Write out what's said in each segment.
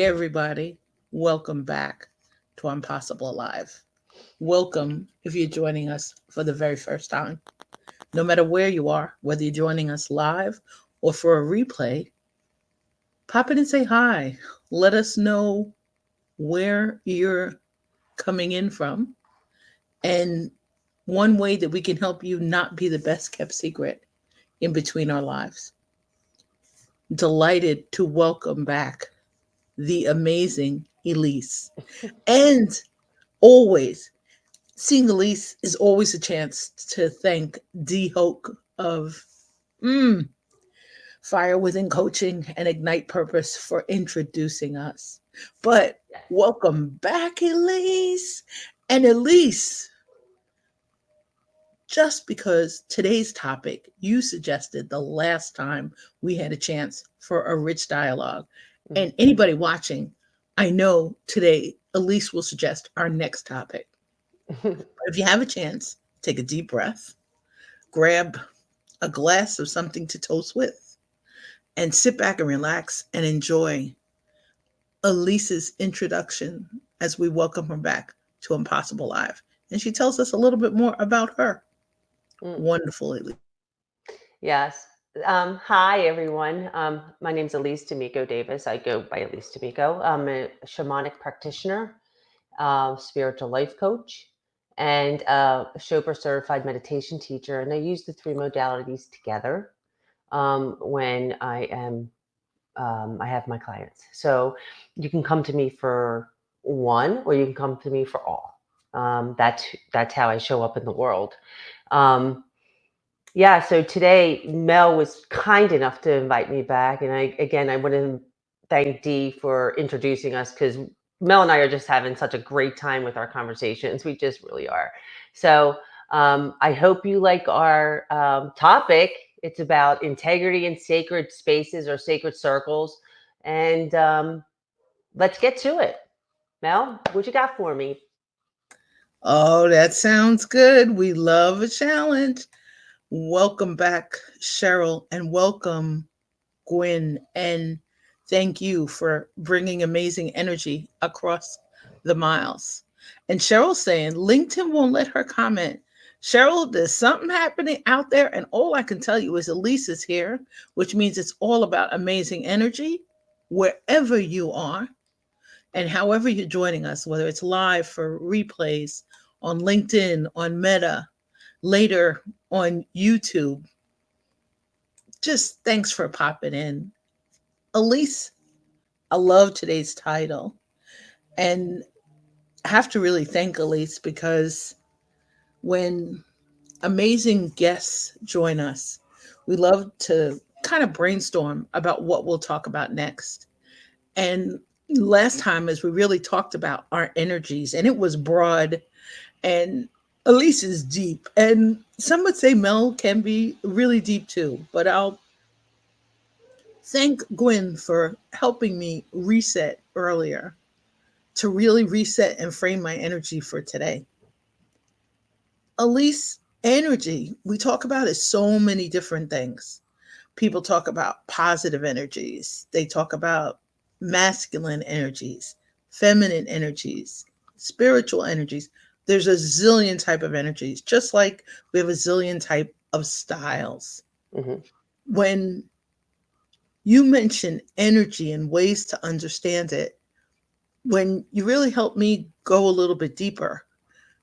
Hey, everybody. Welcome back to Impossible Alive. Welcome if you're joining us for the very first time. No matter where you are, whether you're joining us live or for a replay, pop in and say hi. Let us know where you're coming in from and one way that we can help you not be the best kept secret in between our lives. Delighted to welcome back the amazing Elise. And always, seeing Elise is always a chance to thank D. Hoke of mm, Fire Within Coaching and Ignite Purpose for introducing us. But welcome back, Elise. And Elise, just because today's topic you suggested the last time we had a chance for a rich dialogue, and anybody watching, I know today Elise will suggest our next topic. But if you have a chance, take a deep breath, grab a glass of something to toast with, and sit back and relax and enjoy Elise's introduction as we welcome her back to Impossible Live. And she tells us a little bit more about her. Wonderful, Elise. Yes. Hi, everyone. My name is Elise D'Amico Davis. I go by Elise D'Amico. I'm a shamanic practitioner, spiritual life coach, and a Chopra certified meditation teacher. And I use the three modalities together when I have my clients. So you can come to me for one, or you can come to me for all. That's how I show up in the world. Yeah, so today Mel was kind enough to invite me back, and I want to thank Dee for introducing us, because Mel and I are just having such a great time with our conversations. We just really are. So I hope you like our topic. It's about integrity in sacred spaces or sacred circles, and let's get to it. Mel, what you got for me? Oh, that sounds good. We love a challenge. Welcome back, Cheryl, and welcome, Gwen. And thank you for bringing amazing energy across the miles. And Cheryl's saying LinkedIn won't let her comment. Cheryl, there's something happening out there, and all I can tell you is Elise is here, which means it's all about amazing energy wherever you are. And however you're joining us, whether it's live for replays on LinkedIn, on Meta, later on YouTube, just thanks for popping in. Elise, I love today's title. And I have to really thank Elise because when amazing guests join us, we love to kind of brainstorm about what we'll talk about next. And last time, as we really talked about our energies, and it was broad, and Elise is deep, and some would say Mel can be really deep too. But I'll thank Gwen for helping me reset earlier to really reset and frame my energy for today. Elise, energy, we talk about is so many different things. People talk about positive energies, they talk about masculine energies, feminine energies, spiritual energies. There's a zillion type of energies, just like we have a zillion type of styles. Mm-hmm. When you mention energy and ways to understand it, when you really help me go a little bit deeper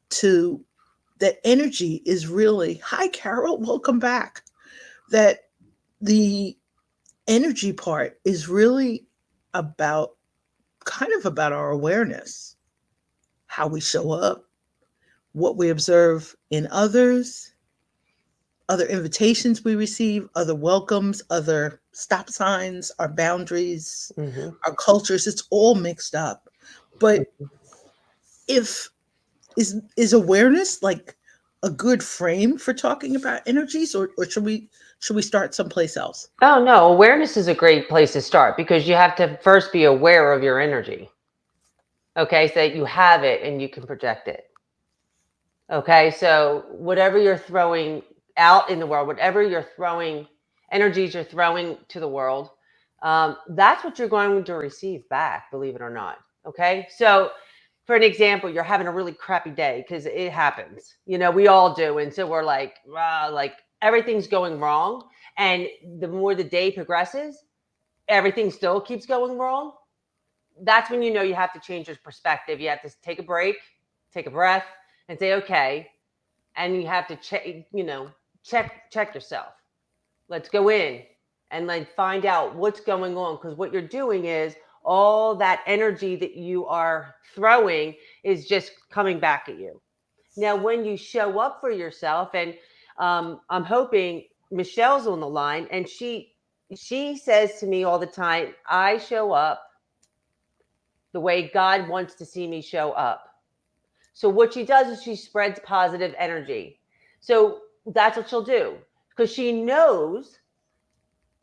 to that energy is really, hi, Carol, welcome back. That the energy part is really about kind of about our awareness, how we show up, what we observe in others, other invitations we receive, other welcomes, other stop signs, our boundaries, Mm-hmm. our cultures. It's all mixed up. But if is awareness like a good frame for talking about energies, or should we start someplace else? Oh, no, awareness is a great place to start, because you have to first be aware of your energy. Okay, so that you have it and you can project it. Okay, so whatever you're throwing out in the world, whatever you're throwing, energies you're throwing to the world, that's what you're going to receive back, believe it or not. Okay. So, for an example, you're having a really crappy day because it happens. We all do. And so we're like, like everything's going wrong. And the more the day progresses, everything still keeps going wrong. That's when you have to change your perspective. You have to take a break, take a breath, and say, okay. And you have to check yourself. Let's go in and like find out what's going on, because what you're doing is all that energy that you are throwing is just coming back at you. Now, when you show up for yourself, and I'm hoping Michelle's on the line, and she says to me all the time, I show up the way God wants to see me show up. So what she does is she spreads positive energy. So that's what she'll do, because she knows,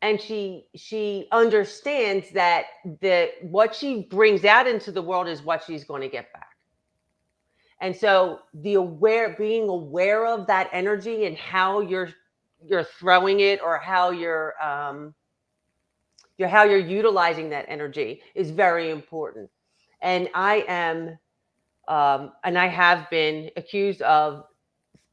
and she understands that what she brings out into the world is what she's going to get back. And so being aware of that energy and how you're throwing it, or how you're utilizing that energy is very important. And I have been accused of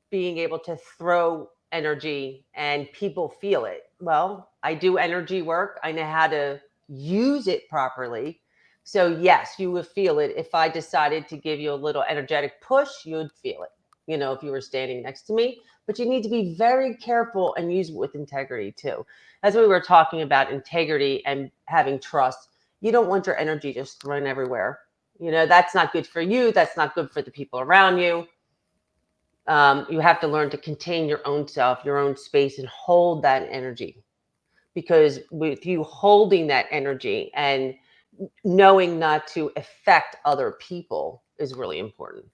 being able to throw energy and people feel it. Well, I do energy work. I know how to use it properly. So, yes, you would feel it. If I decided to give you a little energetic push, you'd feel it, if you were standing next to me. But you need to be very careful and use it with integrity too. As we were talking about integrity and having trust, you don't want your energy just thrown everywhere. That's not good for you. That's not good for the people around you. You have to learn to contain your own self, your own space, and hold that energy. Because with you holding that energy and knowing not to affect other people is really important.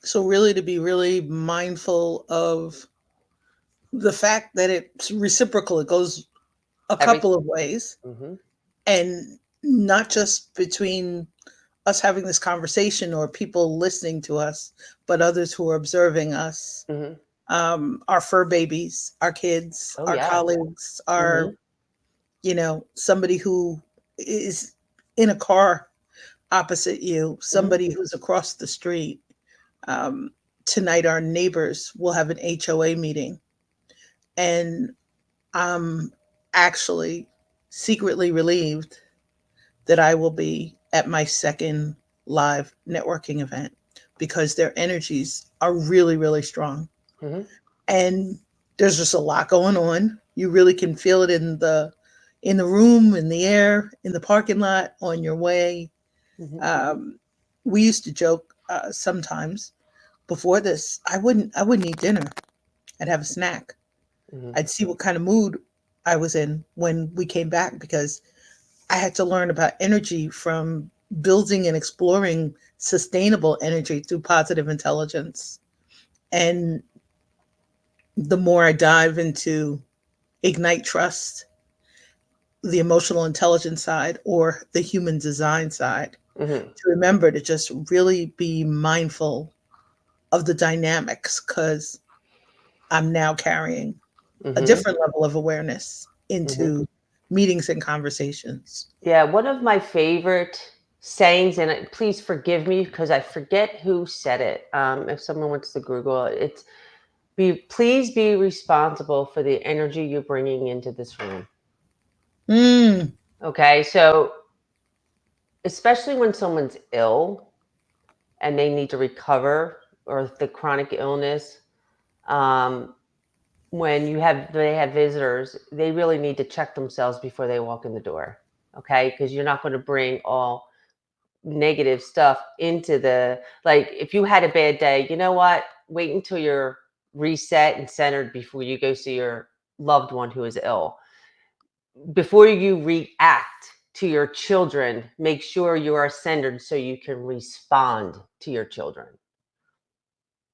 So really to be really mindful of the fact that it's reciprocal. It goes a Every couple of ways, mm-hmm, and not just between us having this conversation or people listening to us, but others who are observing us. mm-hmm. Our fur babies, our kids, Oh our yeah. colleagues, Mm-hmm, somebody who is in a car opposite you, mm-hmm, somebody who's across the street. Um, Tonight, our neighbors will have an HOA meeting, and I'm actually secretly relieved that I will be at my second live networking event because their energies are really, really strong. mm-hmm, And there's just a lot going on. You really can feel it in the room, in the air, in the parking lot, on your way. mm-hmm, Um, we used to joke sometimes before this. I wouldn't eat dinner. I'd have a snack. mm-hmm, I'd see what kind of mood I was in when we came back, because I had to learn about energy from building and exploring sustainable energy through positive intelligence. And the more I dive into ignite trust, the emotional intelligence side, or the human design side, mm-hmm, to remember to just really be mindful of the dynamics, because I'm now carrying a mm-hmm, different level of awareness mm-hmm. into meetings and conversations. Yeah, one of my favorite sayings, and please forgive me because I forget who said it. If someone wants to Google it, it's please be responsible for the energy you're bringing into this room. Mm, Okay, so especially when someone's ill and they need to recover, or the chronic illness, um, when they have visitors, they really need to check themselves before they walk in the door. Okay, because you're not going to bring all negative stuff into like if you had a bad day, you know what? Wait until you're reset and centered before you go see your loved one who is ill. Before you react to your children, make sure you are centered so you can respond to your children.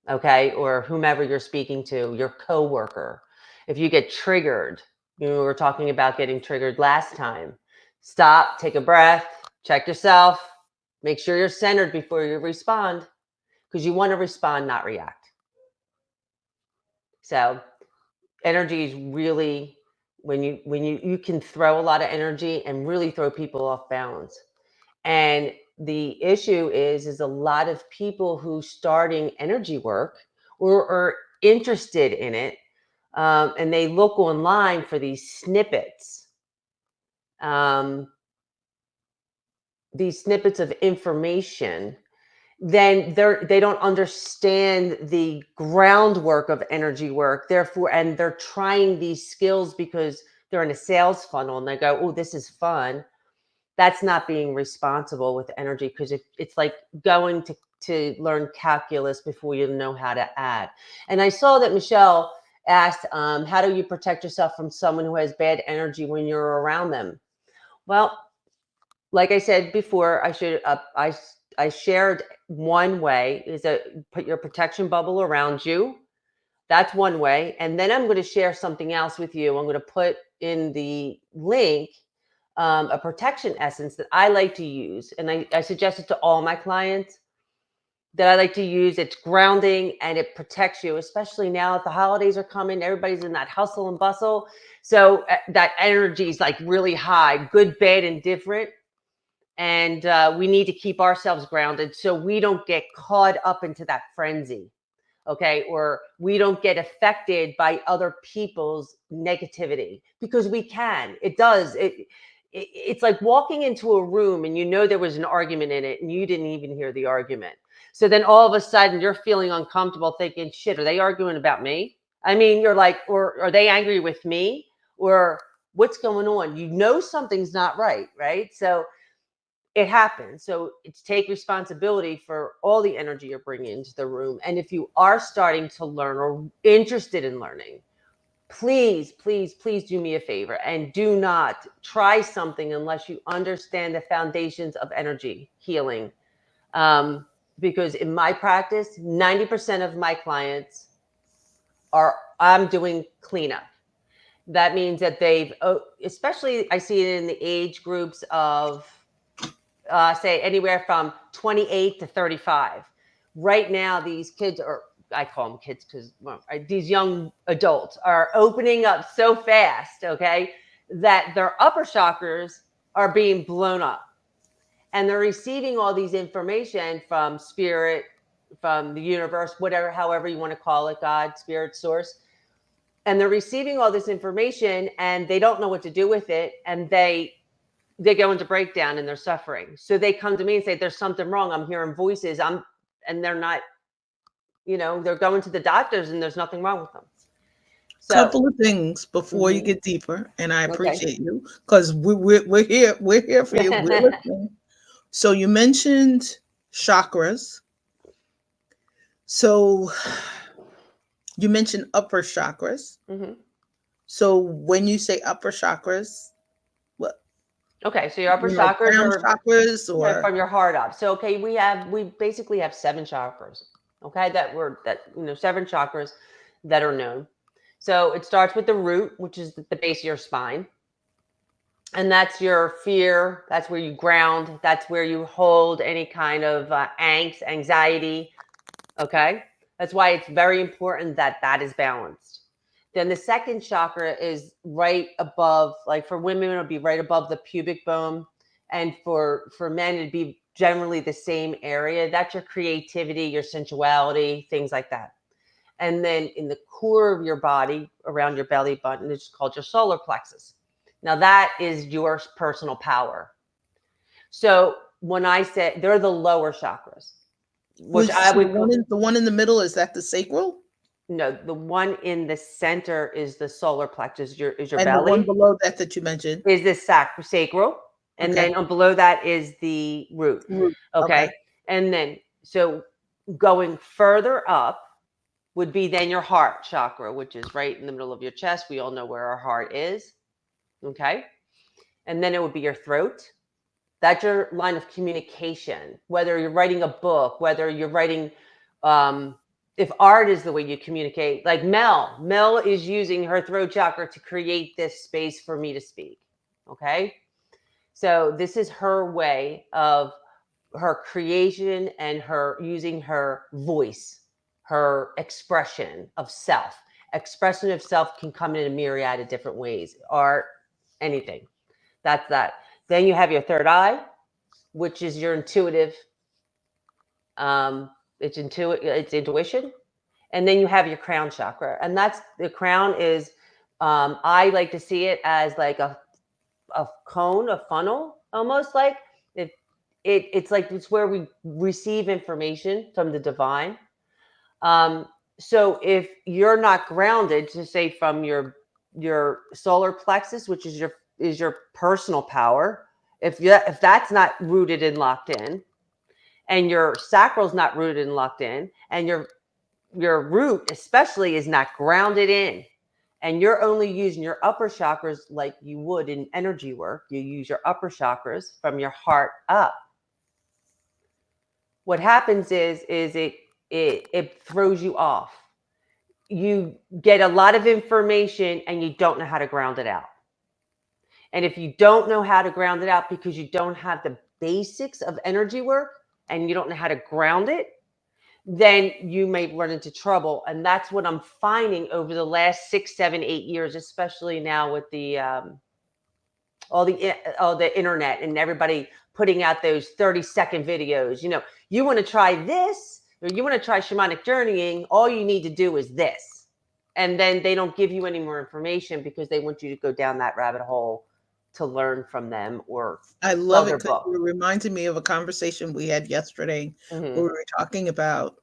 Okay? Or whomever you're speaking to, your coworker. If you get triggered, we were talking about getting triggered last time. Stop, take a breath, check yourself, make sure you're centered before you respond, because you want to respond, not react. So energy is really when you can throw a lot of energy and really throw people off balance. And the issue is a lot of people who starting energy work or are interested in it, and they look online for um, these snippets of information, then they don't understand the groundwork of energy work. Therefore, and they're trying these skills because they're in a sales funnel and they go, oh, this is fun. That's not being responsible with energy, because it's like going to learn calculus before you know how to add. And I saw that Michelle asked, how do you protect yourself from someone who has bad energy when you're around them? Well, like I said before, I shared one way is that put your protection bubble around you. That's one way. And then I'm going to share something else with you. I'm going to put in the link a protection essence that I like to use. And I suggest it to all my clients that I like to use. It's grounding and it protects you, especially now that the holidays are coming. Everybody's in that hustle and bustle. So that energy is like really high, good, bad, and different. And we need to keep ourselves grounded so we don't get caught up into that frenzy. Okay. Or we don't get affected by other people's negativity, because we can. It does. It's like walking into a room and you know there was an argument in it and you didn't even hear the argument. So then all of a sudden you're feeling uncomfortable thinking, shit, are they arguing about me? I mean, you're like, or are they angry with me? Or what's going on? You know something's not right, right? So it happens. So it's take responsibility for all the energy you're bringing into the room. And if you are starting to learn or interested in learning, please, please, please do me a favor and do not try something unless you understand the foundations of energy healing. Because in my practice, 90% of my clients I'm doing cleanup. That means that especially I see it in the age groups of say anywhere from 28 to 35. Right now, these kids are, I call them kids because these young adults are opening up so fast, okay, that their upper chakras are being blown up. And they're receiving all these information from spirit, from the universe, whatever, however you want to call it, God, spirit, source. And they're receiving all this information and they don't know what to do with it. And they go into breakdown and they're suffering. So they come to me and say, there's something wrong. I'm hearing voices. And they're not, they're going to the doctors and there's nothing wrong with them. So, Couple of things before you mhm. get deeper, and I Okay. appreciate you because we're here for you, we're listening. So you mentioned chakras. So you mentioned upper chakras. Mhm. So when you say upper chakras, what, Okay. So your upper chakras crown are chakras or from your heart up. So, okay, we basically have 7 chakras. Okay. Seven chakras that are known. So it starts with the root, which is the base of your spine. And that's your fear. That's where you ground. That's where you hold any kind of angst, anxiety. Okay. That's why it's very important that that is balanced. Then the second chakra is right above, like for women, it'll be right above the pubic bone. And for men, it'd be generally the same area. That's your creativity, your sensuality, things like that. And then in the core of your body, around your belly button, it's called your solar plexus. Now that is your personal power. So when I say they're the lower chakras, which which I so would call, the one in the middle, is that the sacral? no, the one in the center is the solar plexus, is your And the one belly, below that you mentioned? is the sacral, and Okay. then below that is the root. Root. Okay. Okay. And then so going further up would be then your heart chakra, which is right in the middle of your chest. We all know where our heart is. Okay. And then it would be your throat. That's your line of communication, whether you're writing a book, whether you're writing, if art is the way you communicate, like Mel is using her throat chakra to create this space for me to speak. Okay. So this is her way of her creation and her using her voice, her expression of self. Expression of self can come in a myriad of different ways. Art, anything. That's that. Then you have your third eye, which is your intuitive. It's intuition. And then you have your crown chakra, and that's the crown is. I like to see it as like a cone, a funnel, almost like it. It's like it's where we receive information from the divine. Um, so if you're not grounded, to say from your solar plexus, which is your personal power, if that's not rooted and locked in, and your sacral's not rooted and locked in, and your root especially is not grounded in, and you're only using your upper chakras like you would in energy work, you use your upper chakras from your heart up. What happens is it throws you off. You get a lot of information and you don't know how to ground it out. And if you don't know how to ground it out because you don't have the basics of energy work and you don't know how to ground it, then you may run into trouble. And that's what I'm finding over the last 6, 7, 8 years, especially now with the all the internet and everybody putting out those 30-second videos. You want to try this, or you want to try shamanic journeying, all you need to do is this. And then they don't give you any more information because they want you to go down that rabbit hole to learn from them or I sell love it their because book. you reminded me of a conversation we had yesterday Hmm. where we were talking about,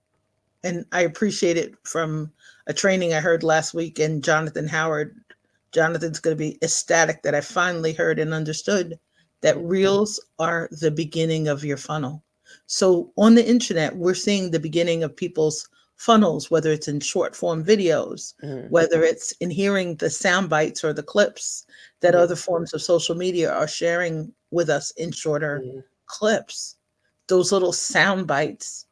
and I appreciate it from a training I heard last week. And Jonathan Howard, Jonathan's going to be ecstatic that I finally heard and understood that reels are the beginning of your funnel. So on the internet, we're seeing the beginning of people's funnels, whether it's in short form videos, Hmm. whether it's in hearing the sound bites or the clips that Hmm. other forms of social media are sharing with us in shorter Hmm. clips. Those little sound bites,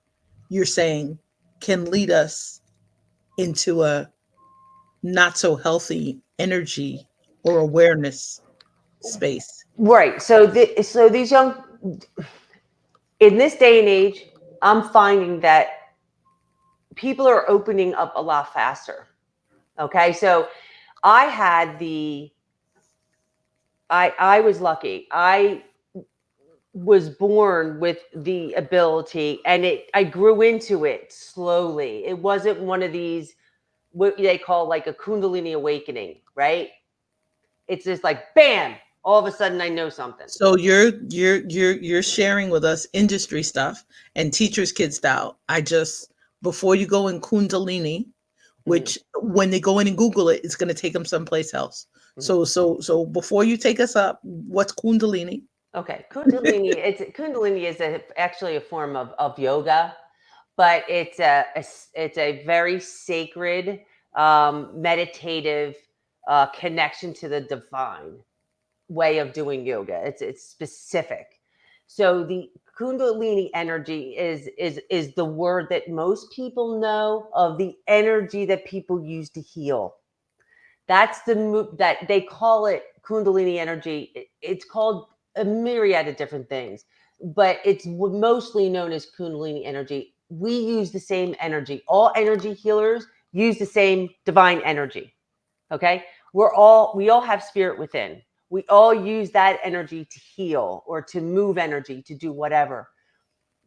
you're saying, can lead us into a not so healthy energy or awareness space. Right. So these young, in this day and age, I'm finding that people are opening up a lot faster. Okay. So I had the, I was lucky. I was born with the ability and I grew into it slowly. It wasn't one of these, what they call like a Kundalini awakening, right? It's just like, bam, all of a sudden I know something. So you're sharing with us industry stuff and teacher's kid style. I just, before you go in Kundalini, Mhm, which when they go in and Google it, it's going to take them someplace else. mhm. So before you take us up, what's Kundalini? Okay, Kundalini is actually a form of yoga, but it's a very sacred, meditative connection to the divine way of doing yoga. It's specific. So the Kundalini energy is the word that most people know of the energy that people use to heal. That's the move that they call it Kundalini energy. It's called a myriad of different things, but it's mostly known as Kundalini energy. We use the same energy. All energy healers use the same divine energy. Okay. We all have spirit within. We all use that energy to heal or to move energy, to do whatever,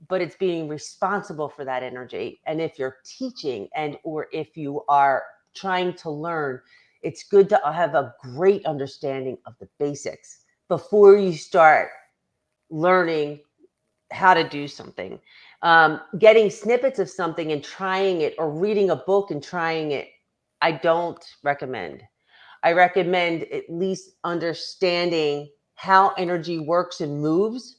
but it's being responsible for that energy. And if you're teaching or if you are trying to learn, it's good to have a great understanding of the basics before you start learning how to do something. Getting snippets of something and trying it, or reading a book and trying it, I don't recommend. I recommend at least understanding how energy works and moves,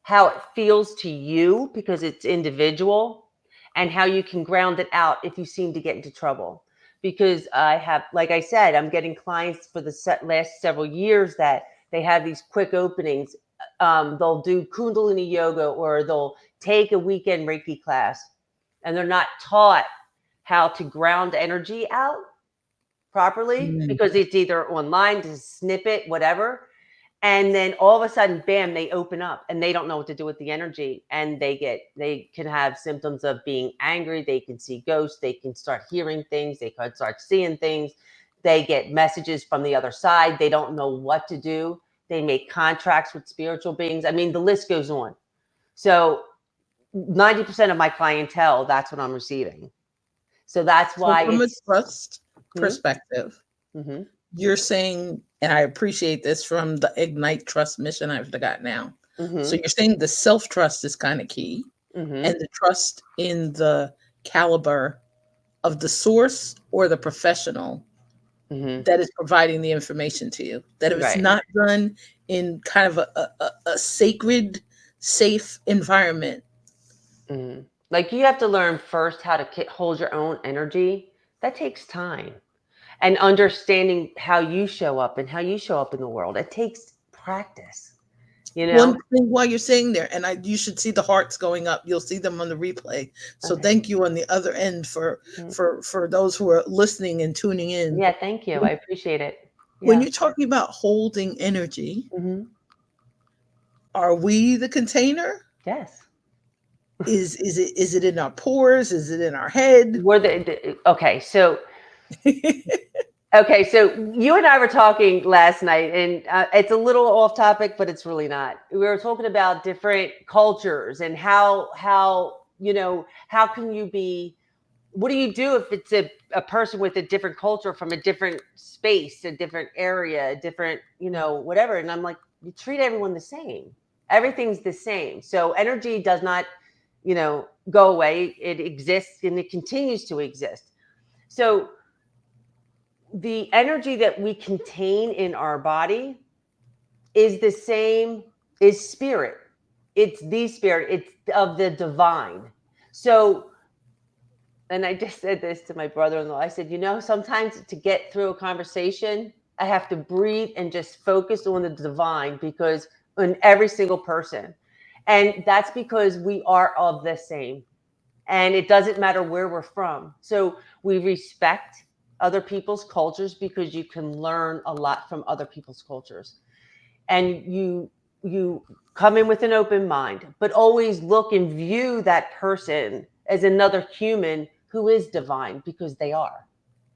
how it feels to you because it's individual, and how you can ground it out if you seem to get into trouble. Because I have, like I said, I'm getting clients for the last several years that they have these quick openings. They'll do Kundalini yoga or they'll take a weekend Reiki class, and they're not taught how to ground energy out properly Mm. because it's either online to snip it, whatever. And then all of a sudden, bam, they open up and they don't know what to do with the energy. And they can have symptoms of being angry. They can see ghosts. They can start hearing things. They can start seeing things. They get messages from the other side. They don't know what to do. They make contracts with spiritual beings. I mean, the list goes on. So 90% of my clientele, that's what I'm receiving. So that's So why from a it's, trust hmm, perspective, hmm, you're saying, and I appreciate this from the Ignite Trust mission I've got now. So hmm, you're saying the self trust is kind of key, hmm, and the trust in the caliber of the source or the professional hmm, that is providing the information to you. That if it's right. not done in kind of a sacred, safe environment. Mhm. Like you have to learn first how to hold your own energy. That takes time. And understanding how you show up and how you show up in the world. It takes practice, you One know? thing while you're saying there, and you should see the hearts going up. You'll see them on the replay. So Okay. thank you on the other end for Mhm. for those who are listening and tuning in. Yeah, thank you. I appreciate it. When Yeah. you're talking about holding energy, Hmm. are we the container? Yes. Is it in our pores? Is it in our head? We're okay. So you and I were talking last night, and it's a little off topic, but it's really not. We were talking about different cultures and how can you be, what do you do if it's a person with a different culture from a different space, a different area, a different, whatever. And I'm like, you treat everyone the same. Everything's the same. So energy does not, go away. It exists and it continues to exist. So the energy that we contain in our body is the same, is spirit. It's the spirit, it's of the divine. So, and I just said this to my brother-in-law. I said, sometimes to get through a conversation, I have to breathe and just focus on the divine, because in every single person. And that's because we are of the same. And it doesn't matter where we're from. So we respect other people's cultures because you can learn a lot from other people's cultures. And you come in with an open mind, but always look and view that person as another human who is divine, because they are.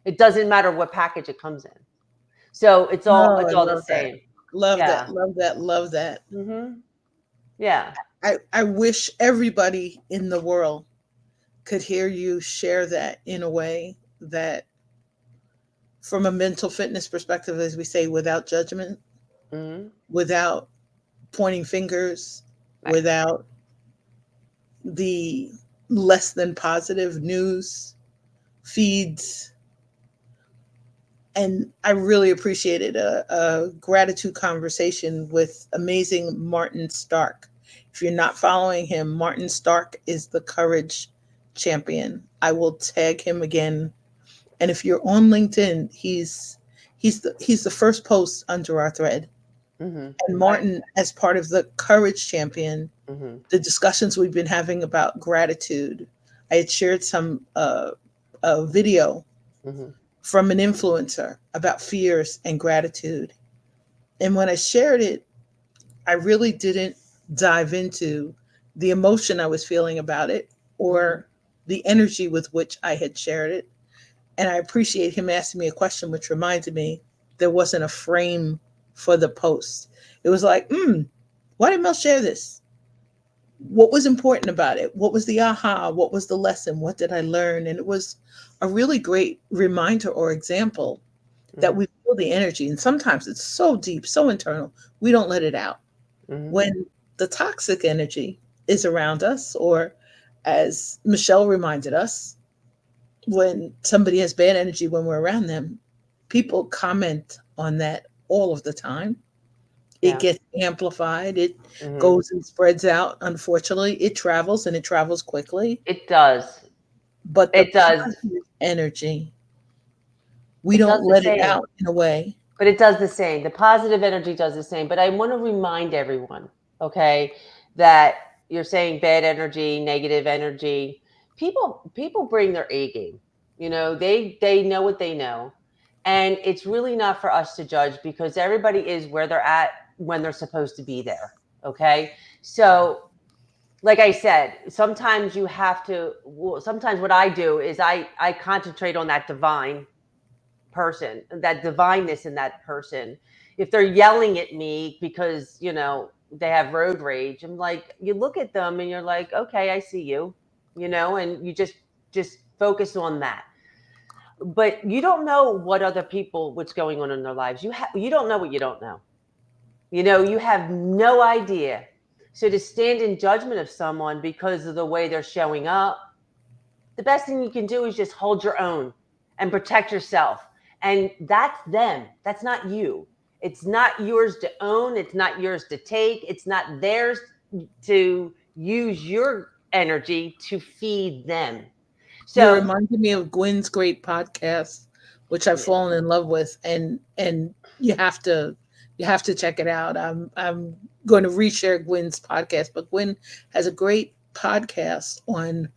It doesn't matter what package it comes in. So it's all Oh, it's I all the love that. same. Love that. Yeah. Love that. Love that. Mhm. Yeah. I wish everybody in the world could hear you share that in a way that, from a mental fitness perspective, as we say, without judgment, Mhm. without pointing fingers, Right. without the less than positive news feeds. And I really appreciated a gratitude conversation with amazing Martin Stark. If you're not following him, Martin Stark is the courage champion. I will tag him again. And if you're on LinkedIn, he's the first post under our thread. Mhm. And Right. Martin, as part of the courage champion, Mhm. the discussions we've been having about gratitude, I had shared a video Mhm. from an influencer about fears and gratitude. And when I shared it, I really didn't dive into the emotion I was feeling about it Mhm. or the energy with which I had shared it. And I appreciate him asking me a question, which reminded me there wasn't a frame for the post. It was like, why did Mel share this? What was important about it? What was the aha? What was the lesson? What did I learn? And it was a really great reminder or example that Mhm. we feel the energy. And sometimes it's so deep, so internal, we don't let it out. Mhm. When the toxic energy is around us, or as Michelle reminded us, when somebody has bad energy when we're around them, people comment on that all of the time. It Yeah. gets amplified, it Mhm. goes and spreads out. Unfortunately, it travels and it travels quickly. It does. But the It does. positive energy, we It don't does the let it same. out in a way. But it does the same. The positive energy does the same. But I want to remind everyone, okay, that you're saying bad energy, negative energy. People bring their A game. They know what they know. And it's really not for us to judge, because everybody is where they're at when they're supposed to be there. Okay. So, like I said, sometimes you have to, well, sometimes what I do is I concentrate on that divine person, that divineness in that person. If they're yelling at me because, they have road rage, I'm like, you look at them and you're like, okay, I see you, and you just focus on that. But you don't know what other people, what's going on in their lives. You don't know what you don't know. You have no idea. So to stand in judgment of someone because of the way they're showing up, the best thing you can do is just hold your own and protect yourself. And that's them. That's not you. It's not yours to own. It's not yours to take. It's not theirs to use your energy to feed them. You So, reminded me of Gwen's great podcast, which I've yeah. fallen in love with, and you have to check it out. I'm going to reshare Gwen's podcast, but Gwen has a great podcast on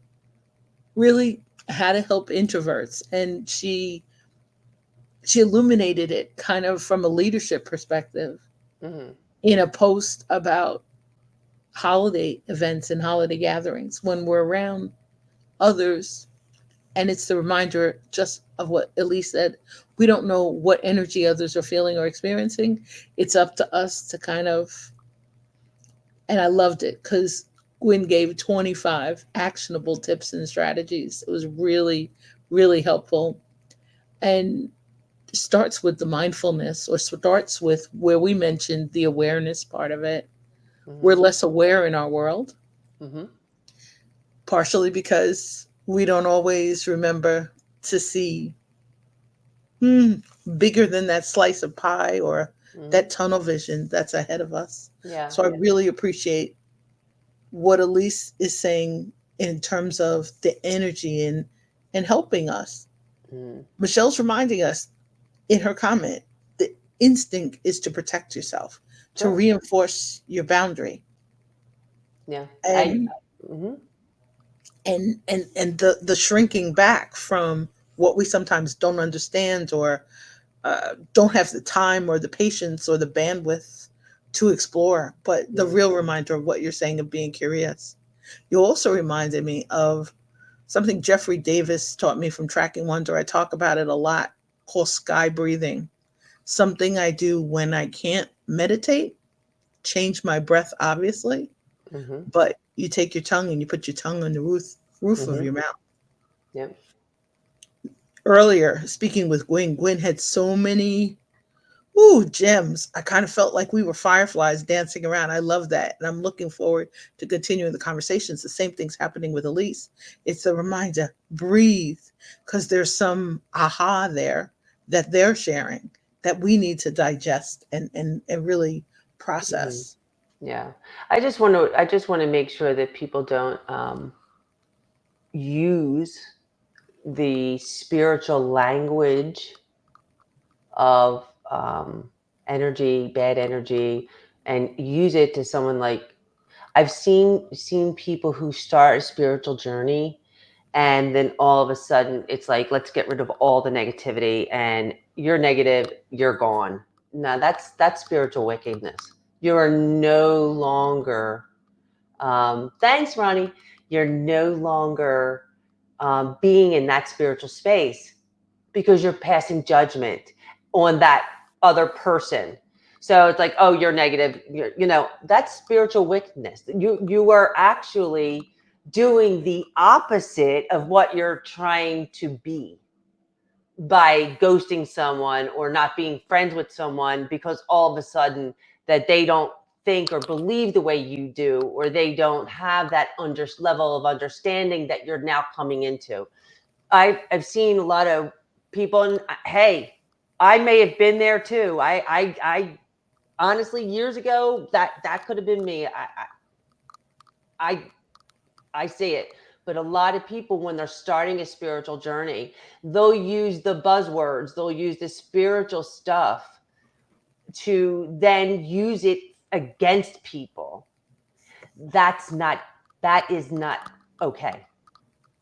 really how to help introverts, and she illuminated it kind of from a leadership perspective Mm-hmm. in a post about holiday events and holiday gatherings when we're around others. And it's the reminder just of what Elise said. We don't know what energy others are feeling or experiencing. It's up to us to kind of, and I loved it because Gwen gave 25 actionable tips and strategies. It was really, really helpful. And starts with the mindfulness, or starts with where we mentioned the awareness part of it. We're Mm-hmm. less aware in our world, Mm-hmm. partially because we don't always remember to see hmm, bigger than that slice of pie or Mm-hmm. that tunnel vision that's ahead of us. Yeah. So I really appreciate what Elise is saying in terms of the energy and helping us. Mm-hmm. Michelle's reminding us in her comment, the instinct is to protect yourself, to Sure. reinforce your boundary. Yeah. I. And Mm-hmm. the shrinking back from what we sometimes don't understand or don't have the time or the patience or the bandwidth to explore. But the Mm-hmm. real reminder of what you're saying of being curious. You also reminded me of something Jeffrey Davis taught me from Tracking Wonder. I talk about it a lot, called sky breathing. Something I do when I can't meditate, change my breath, obviously, Mm-hmm. but you take your tongue and you put your tongue on the roof of Mm-hmm. your mouth. Yep. Earlier, speaking with Gwen, Gwen had so many ooh, gems. I kind of felt like we were fireflies dancing around. I love that. And I'm looking forward to continuing the conversations. The same thing's happening with Elise. It's a reminder, breathe, because there's some aha there that they're sharing that we need to digest and really Mm-hmm. process. Yeah. I just want to make sure that people don't use the spiritual language of energy, bad energy, and use it to someone like I've seen people who start a spiritual journey and then all of a sudden it's like let's get rid of all the negativity and you're negative, you're gone. No, that's spiritual wickedness. You are no longer thanks, Ronnie. You're no longer being in that spiritual space because you're passing judgment on that other person. So it's like, oh, you're negative. That's spiritual wickedness. You are actually doing the opposite of what you're trying to be by ghosting someone or not being friends with someone because all of a sudden that they don't think or believe the way you do, or they don't have that level of understanding that you're now coming into. I've seen a lot of people, and hey, I may have been there too. I honestly, years ago, that could have been me. I I see it. But a lot of people, when they're starting a spiritual journey, they'll use the buzzwords, they'll use the spiritual stuff to then use it against people. That's not, that is not okay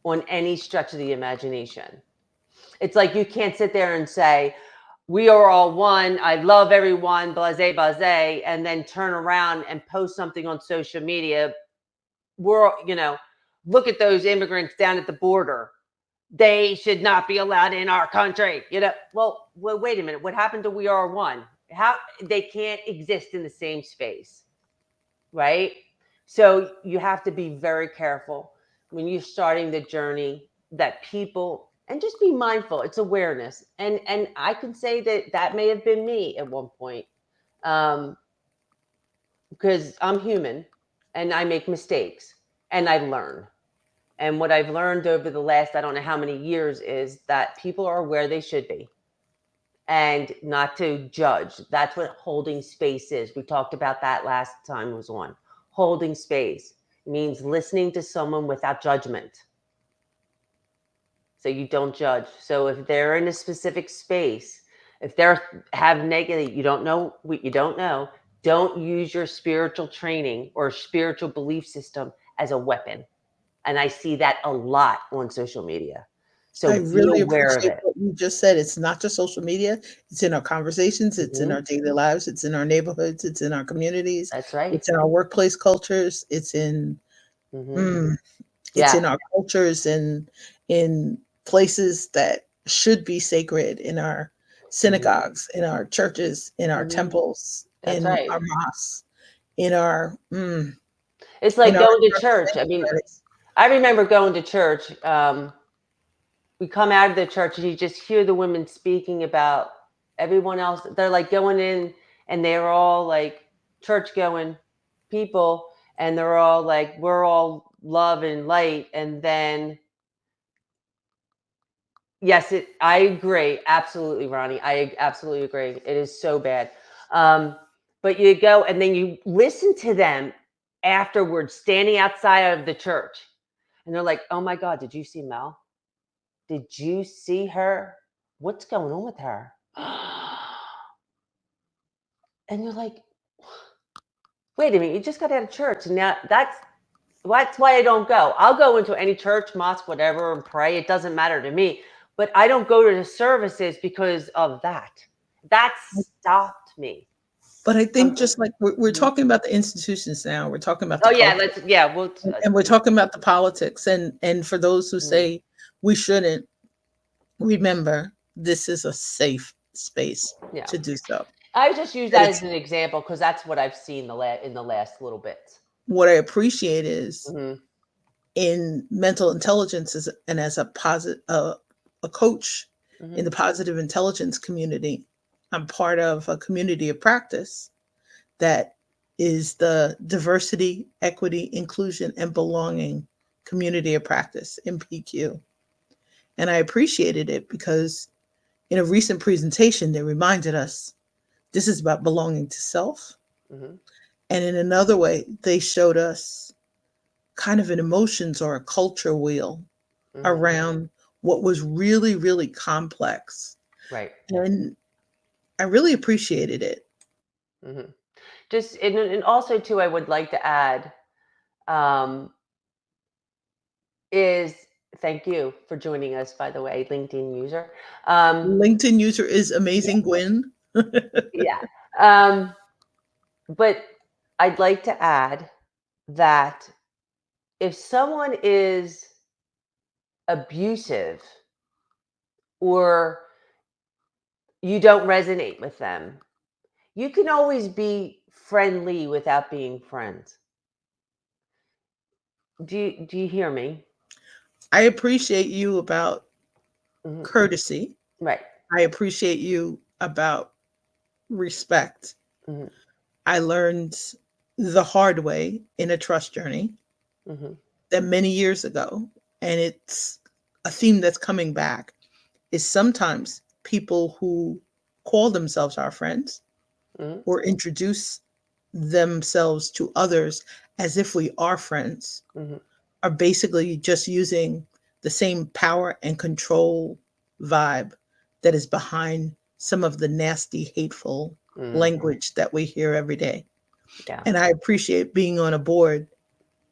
on any stretch of the imagination. It's like you can't sit there and say, we are all one, I love everyone, blase, blase, and then turn around and post something on social media. We're, look at those immigrants down at the border. They should not be allowed in our country. Well, wait a minute. What happened to we are one? How they can't exist in the same space, right? So you have to be very careful when you're starting the journey that people, and just be mindful. It's awareness. And I can say that may have been me at one point. Um, because I'm human and I make mistakes and I learn. And what I've learned over the last, I don't know how many years, is that people are where they should be and not to judge. That's what holding space is. We talked about that last time was on. Holding space means listening to someone without judgment. So you don't judge. So if they're in a specific space, if they're have negative, you don't know what you don't know, don't use your spiritual training or spiritual belief system as a weapon. And I see that a lot on social media. So I be really aware of appreciate it. what you just said. It's not just social media, it's in our conversations, it's in Hmm. our daily lives, it's in our neighborhoods, it's in our communities, That's right. it's in our workplace cultures, Hmm. mm, it's Yeah. in our cultures and in places that should be sacred, in our Hmm. synagogues, in our churches, in our Hmm. temples, That's in right. our mosques, in our It's in like our going to church. I mean, sanctuaries. I remember going to church. We come out of the church and you just hear the women speaking about everyone else. They're like going in and they're all like church going people, and they're all like, we're all love and light. And then, yes, I agree. Absolutely, Ronnie. I absolutely agree. It is so bad. Um, but you go and then you listen to them afterwards, standing outside of the church. And they're like, oh my God, did you see Mel? Did you see her? What's going on with her? And you're like, wait a minute, you just got out of church. And now that's why I don't go. I'll go into any church, mosque, whatever, and pray. It doesn't matter to me. But I don't go to the services because of that. That stopped me. But I think Um, just like we're mhm. talking about the institutions now, we're talking about the Oh yeah, culture, yeah, we'll and we're talking about the politics, and for those who mhm. say we shouldn't, remember this is a safe space Yeah. to do so. I just use That that as it's an example because that's what I've seen in the last little bit. what I appreciate is Hmm. in mental intelligence and as a coach in Hmm. the positive intelligence community. I'm part of a community of practice that is the diversity, equity, inclusion, and belonging community of practice, MPQ. And I appreciated it because in a recent presentation, they reminded us this is about belonging to self. Hmm. And in another way, they showed us kind of an emotions or a culture wheel Hmm. around what was really, really complex. Right. And I really appreciated it. Hmm. Just and also too, I would like to add um, is thank you for joining us. By the way, LinkedIn user. Um, LinkedIn user is yeah, amazing, Gwen. yeah. Um, but I'd like to add that if someone is abusive or you don't resonate with them, you can always be friendly without being friends. Do you hear me? I appreciate you about Hmm. courtesy. Right. I appreciate you about respect. Hmm. I learned the hard way in a trust journey Hmm. that many years ago, and it's a theme that's coming back, is sometimes people who call themselves our friends Hmm. or introduce themselves to others as if we are friends Hmm. are basically just using the same power and control vibe that is behind some of the nasty, hateful Mm. language that we hear every day. Yeah. And I appreciate being on a board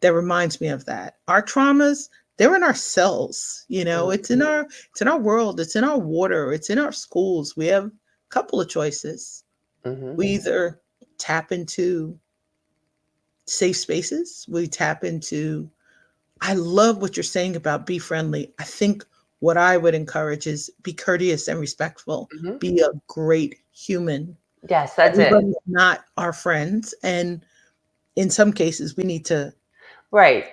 that reminds me of that. Our traumas, they're in our cells, Mhm. it's in our world, it's in our water, it's in our schools. We have couple of choices. Mm-hmm. We either tap into safe spaces, we tap into, I love what you're saying about be friendly. I think what I would encourage is be courteous and respectful, Mm-hmm. be a great human. Yes, that's it. Everybody's not our friends. And in some cases, we need to, Right.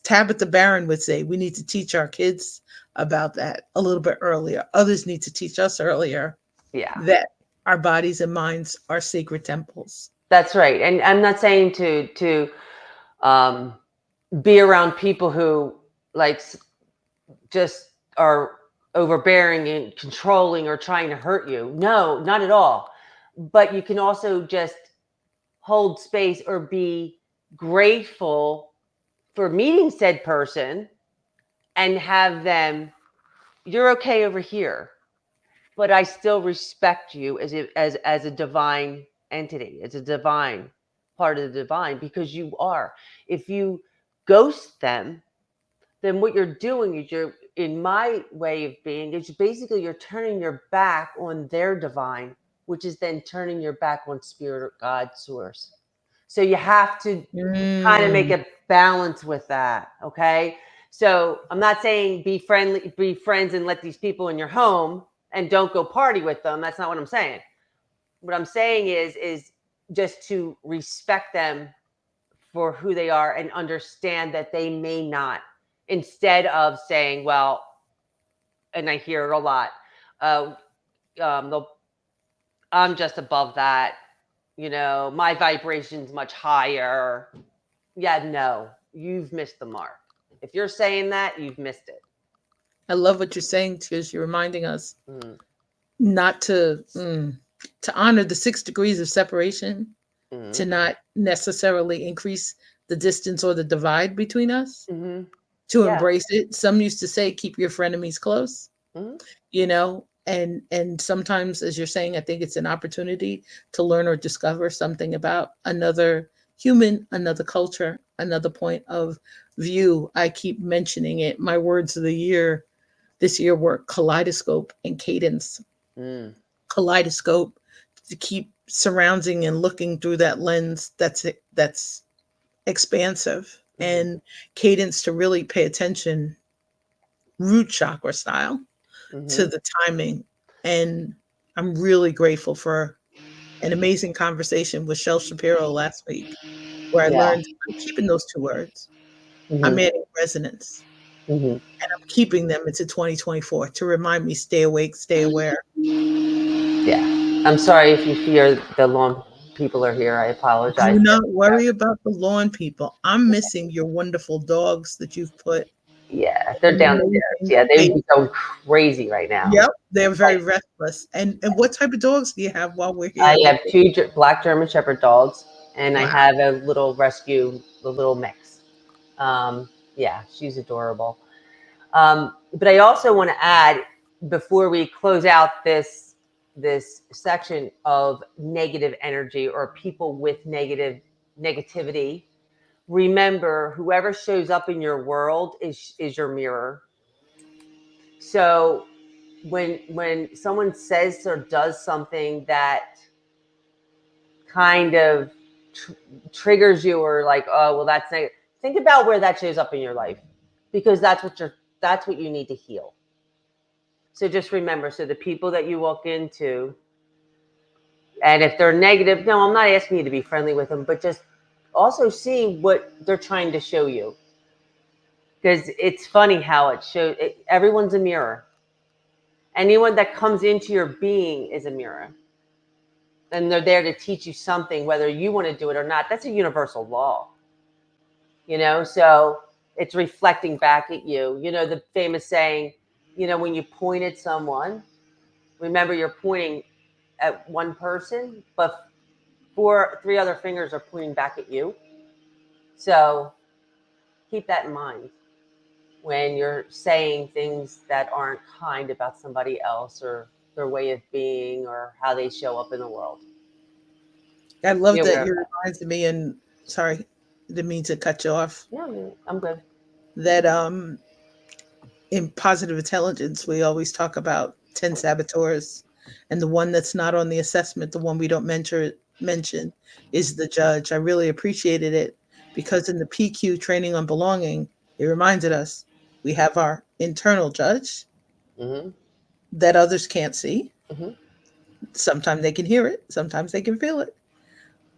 Tabitha Barron would say, we need to teach our kids about that a little bit earlier. Others need to teach us earlier Yeah. that our bodies and minds are sacred temples. That's right. And I'm not saying to um, be around people who like just are overbearing and controlling or trying to hurt you. No, not at all. But you can also just hold space or be grateful for meeting said person and have them, you're okay over here, but I still respect you as a divine entity, as a divine part of the divine, because you are. If you ghost them, then what you're doing is you're, in my way of being, is basically you're turning your back on their divine, which is then turning your back on spirit or God source. So you have to kind of make Mm. a balance with that. Okay. So I'm not saying be friendly, be friends and let these people in your home and don't go party with them. That's not what I'm saying. What I'm saying is just to respect them for who they are and understand that they may not, instead of saying, well, and I hear it a lot, uh, I'm just above that, my vibration's much higher. Yeah, no, you've missed the mark. If you're saying that, you've missed it. I love what you're saying because you're reminding us Mm-hmm. not to honor the 6 degrees of separation, Mm-hmm. to not necessarily increase the distance or the divide between us, Mm-hmm. to Yeah. embrace it. Some used to say, keep your frenemies close, Mm-hmm. and sometimes, as you're saying, I think it's an opportunity to learn or discover something about another human, another culture, another point of view. I keep mentioning it. My words of the year this year were kaleidoscope and cadence. Mm. Kaleidoscope, to keep surrounding and looking through that lens that's expansive, Mm-hmm. and cadence, to really pay attention, root chakra style, to Mm-hmm. the timing. And I'm really grateful for an amazing conversation with Shel Shapiro last week, where I Yeah. learned I'm keeping those 2 words. I'm Mm-hmm. adding resonance, Mm-hmm. and I'm keeping them into 2024 to remind me, stay awake, stay aware. Yeah. I'm sorry if you fear the lawn people are here. I apologize. Do not worry about the lawn people. I'm missing your wonderful dogs that you've put Yeah, they're in downstairs. amazing Yeah, they would space. be going crazy right now. Yep, they're very restless. And what type of dogs do you have while we're here? I have two black German Shepherd dogs, and I Wow. have a little rescue, a little mix. Yeah, she's adorable. But I also want to add, before we close out this section of negative energy or people with negativity, remember, whoever shows up in your world is your mirror. So when someone says or does something that kind of tr- triggers you, or like, oh well, that's negative, think about where that shows up in your life, because that's what you need to heal. So just remember, so the people that you walk into, and if they're negative, no, I'm not asking you to be friendly with them, but just also seeing what they're trying to show you, because it's funny how it shows. Everyone's a mirror. Anyone that comes into your being is a mirror, and they're there to teach you something, whether you want to do it or not. That's a universal law, so it's reflecting back at you. The famous saying, when you point at someone, remember you're pointing at one person, but three other fingers are pointing back at you. So keep that in mind when you're saying things that aren't kind about somebody else, or their way of being, or how they show up in the world. I love Be that aware of you that. reminded me, and sorry, didn't mean to cut you off, Yeah, I'm good. that in positive intelligence we always talk about 10 saboteurs. And the one that's not on the assessment, the one we don't mention, is the judge. I really appreciated it because in the PQ training on belonging, it reminded us we have our internal judge Hmm. that others can't see. Hmm. Sometimes they can hear it, sometimes they can feel it.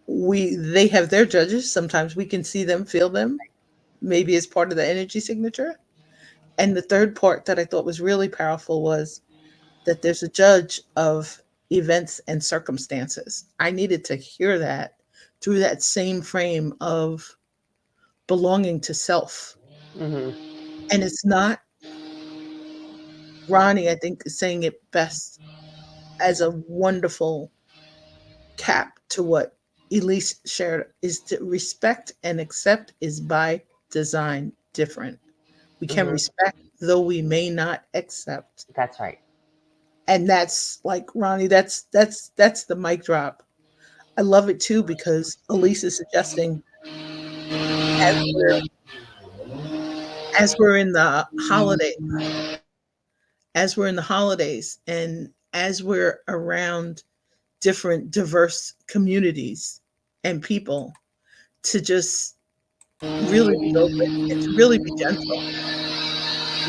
They have their judges, sometimes we can see them, feel them, maybe as part of the energy signature. And the third part that I thought was really powerful was that there's a judge of events and circumstances. I needed to hear that through that same frame of belonging to self. Hmm. And it's not, Ronnie, I think, is saying it best as a wonderful cap to what Elise shared, is to respect and accept is by design different. We can Hmm. respect though we may not accept. That's right. And that's like Ronnie, that's the mic drop. I love it too because Elise is suggesting as we're as we're in the holiday as we're in the holidays and as we're around different diverse communities and people, to just really be open and to really be gentle,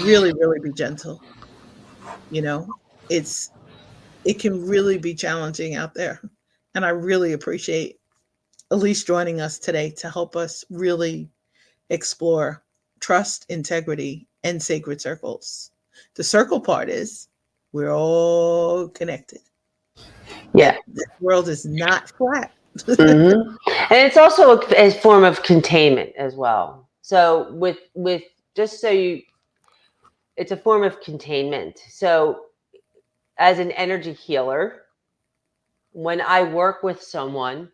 really be gentle. You know, it's it can really be challenging out there, and I really appreciate Elise joining us today to help us really explore trust, integrity, and sacred circles. The circle part is we're all connected. Yeah. That the world is not flat. Hmm. And it's also a form of containment as well. So with just so you, it's a form of containment. So as an energy healer, when I work with someone,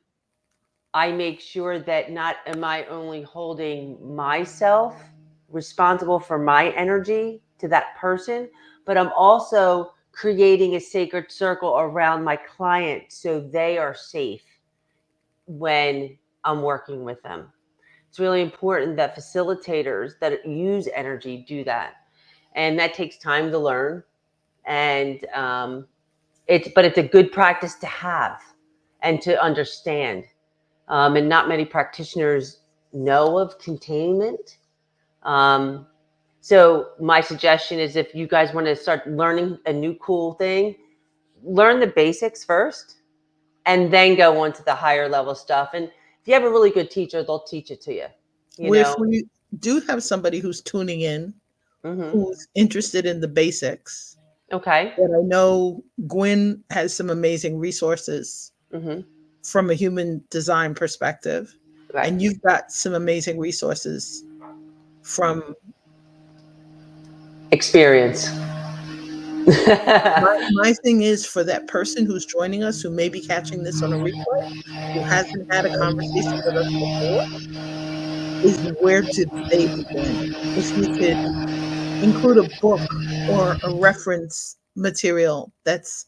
I make sure that not am I only holding myself responsible for my energy to that person, but I'm also creating a sacred circle around my client so they are safe when I'm working with them. It's really important that facilitators that use energy do that. And that takes time to learn. And but it's a good practice to have and to understand. And not many practitioners know of containment. Um, so my suggestion is if you guys want to start learning a new cool thing, learn the basics first and then go on to the higher level stuff. And if you have a really good teacher, they'll teach it to you, you If know? we do have somebody who's tuning in, Hmm. who's interested in the basics, Okay. that I know Gwen has some amazing resources Hmm. from a human design perspective, Right. and you've got some amazing resources from Experience. my thing is for that person who's joining us who may be catching this on a replay, who hasn't had a conversation with us before, is where do they begin? If you could include a book or a reference material that's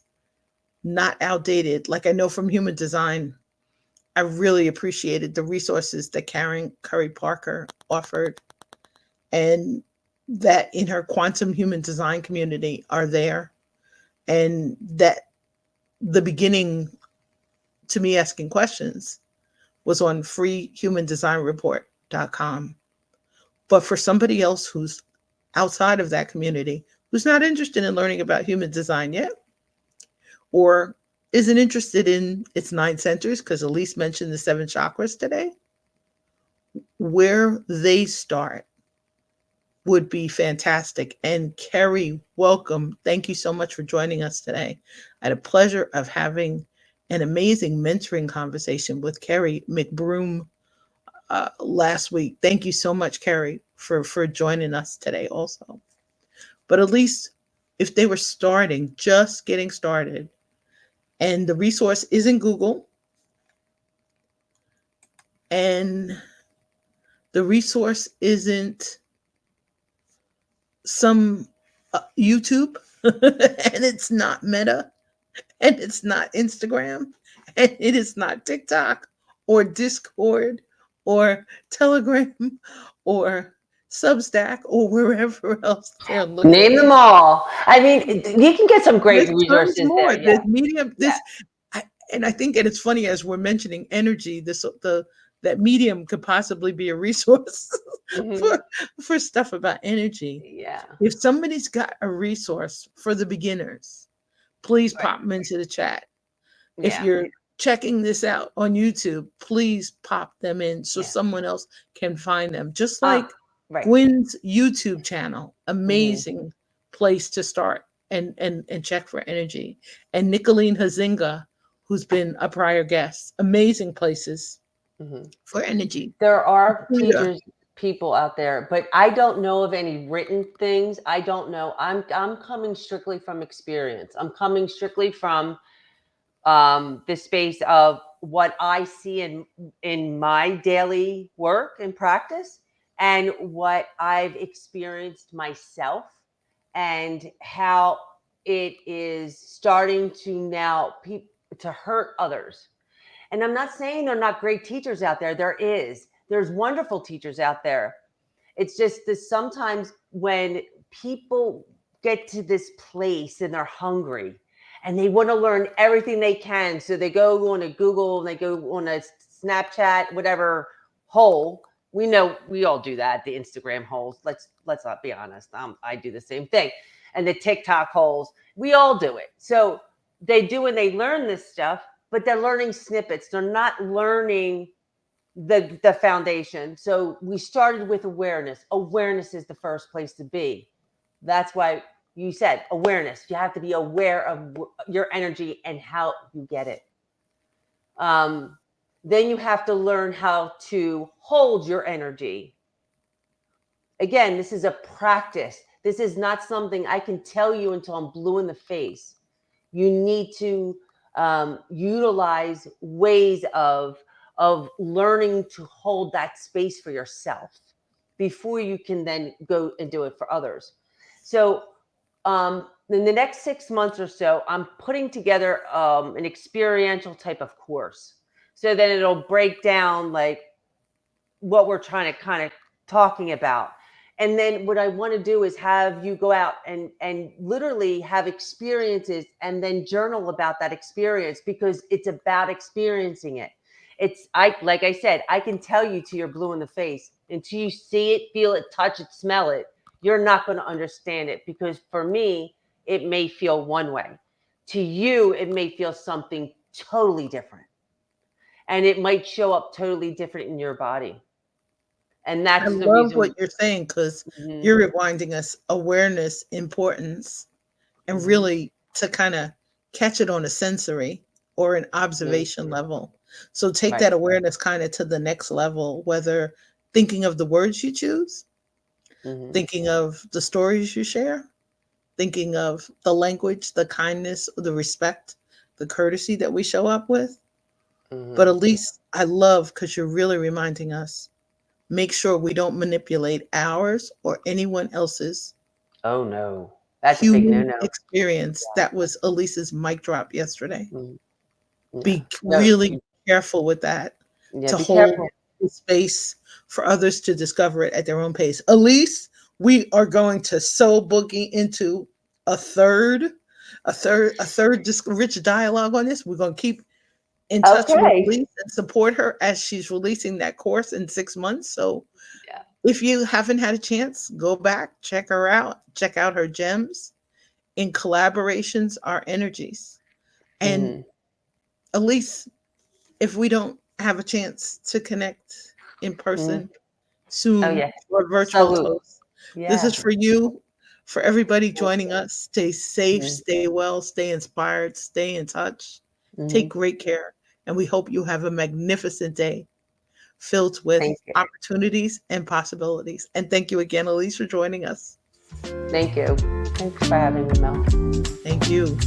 not outdated. Like I know from human design, I really appreciated the resources that Karen Curry Parker offered, and that in her quantum human design community are there. And that the beginning to me asking questions was on freehumandesignreport.com. But for somebody else who's outside of that community, who's not interested in learning about human design yet, or isn't interested in its 9 centers, because Elise mentioned the 7 chakras today, where they start would be fantastic. And Kerry, welcome. Thank you so much for joining us today. I had a pleasure of having an amazing mentoring conversation with Kerry McBroom last week. Thank you so much, Kerry, for joining us today also. But at least if they were starting, just getting started, and the resource isn't Google, and the resource isn't some YouTube, and it's not Meta, and it's not Instagram, and it is not TikTok or Discord or Telegram or Substack, or wherever else they're looking Name at. them all. I mean, you can get some great There's tons resources more. there. Yeah. There's Medium. Yeah. And I think, and it's funny as we're mentioning energy. That Medium could possibly be a resource Hmm. for stuff about energy. Yeah. If somebody's got a resource for the beginners, please Right. pop them into the chat. If Yeah. you're checking this out on YouTube, please pop them in so Yeah. someone else can find them. Just like Right. Gwen's YouTube channel, Hmm. amazing place to start and check for energy. And Nicolene Hazinga, who's been a prior guest, amazing places Hmm. for energy. There are Frida, teachers, people out there, but I don't know of any written things. I don't know. I'm coming strictly from experience. I'm coming strictly from the space of what I see in my daily work and practice, and what I've experienced myself, and how it is starting to now to hurt others. And I'm not saying there are not great teachers out there. There's wonderful teachers out there. It's just that sometimes when people get to this place and they're hungry and they want to learn everything they can, so they go on a Google and they go on a Snapchat, whatever hole. We know we all do that. The Instagram holes. Let's not be honest. I do the same thing, and the TikTok holes. We all do it. So they do and they learn this stuff, but they're learning snippets. They're not learning the foundation. So we started with awareness. Awareness is the first place to be. That's why you said awareness. You have to be aware of your energy and how you get it. Um, then you have to learn how to hold your energy. Again, this is a practice. This is not something I can tell you until I'm blue in the face. You need to utilize ways of learning to hold that space for yourself before you can then go and do it for others. So in the next 6 months or so, I'm putting together an experiential type of course, so then it'll break down like what we're trying to kind of talking about. And then what I want to do is have you go out and literally have experiences and then journal about that experience, because it's about experiencing it. It's I like I said, I can tell you till you're blue in the face. Until you see it, feel it, touch it, smell it, you're not going to understand it, because for me, it may feel one way. To you, it may feel something totally different. And it might show up totally different in your body. And I that's the love reason. what you're saying because Mhm, you're reminding us awareness, importance, and mhm, really to kind of catch it on a sensory or an mhm, observation level. So take right. that awareness kind of to the next level, whether thinking of the words you choose, Mhm, thinking of the stories you share, thinking of the language, the kindness, the respect, the courtesy that we show up with. But mhm. at least I love because you're really reminding us make sure we don't manipulate ours or anyone else's Oh, no. That's a big human no-no. experience. That was Elise's mic drop yesterday. Mhm, yeah. Be No, really careful with that, yeah, to be hold careful. the space for others to discover it at their own pace. Elise, we are going to so boogie into a third, a third just rich dialogue on this. We're going to keep in touch with Okay. Elise and support her as she's releasing that course in 6 months. So Yeah. if you haven't had a chance, go back, check her out, check out her gems. In collaborations are energies. And Mhm, Elise, if we don't have a chance to connect in mhm. person Oh, soon yeah. for a virtual Salute. toast, this is Yeah. for you, for everybody Thank joining us. Stay safe, you. stay well, stay inspired, stay in touch. Mhm, Take mhm. great care. And we hope you have a magnificent day filled with Thank you. opportunities and possibilities. And thank you again, Elise, for joining us. Thank you. Thanks for having me, Mel. Thank you.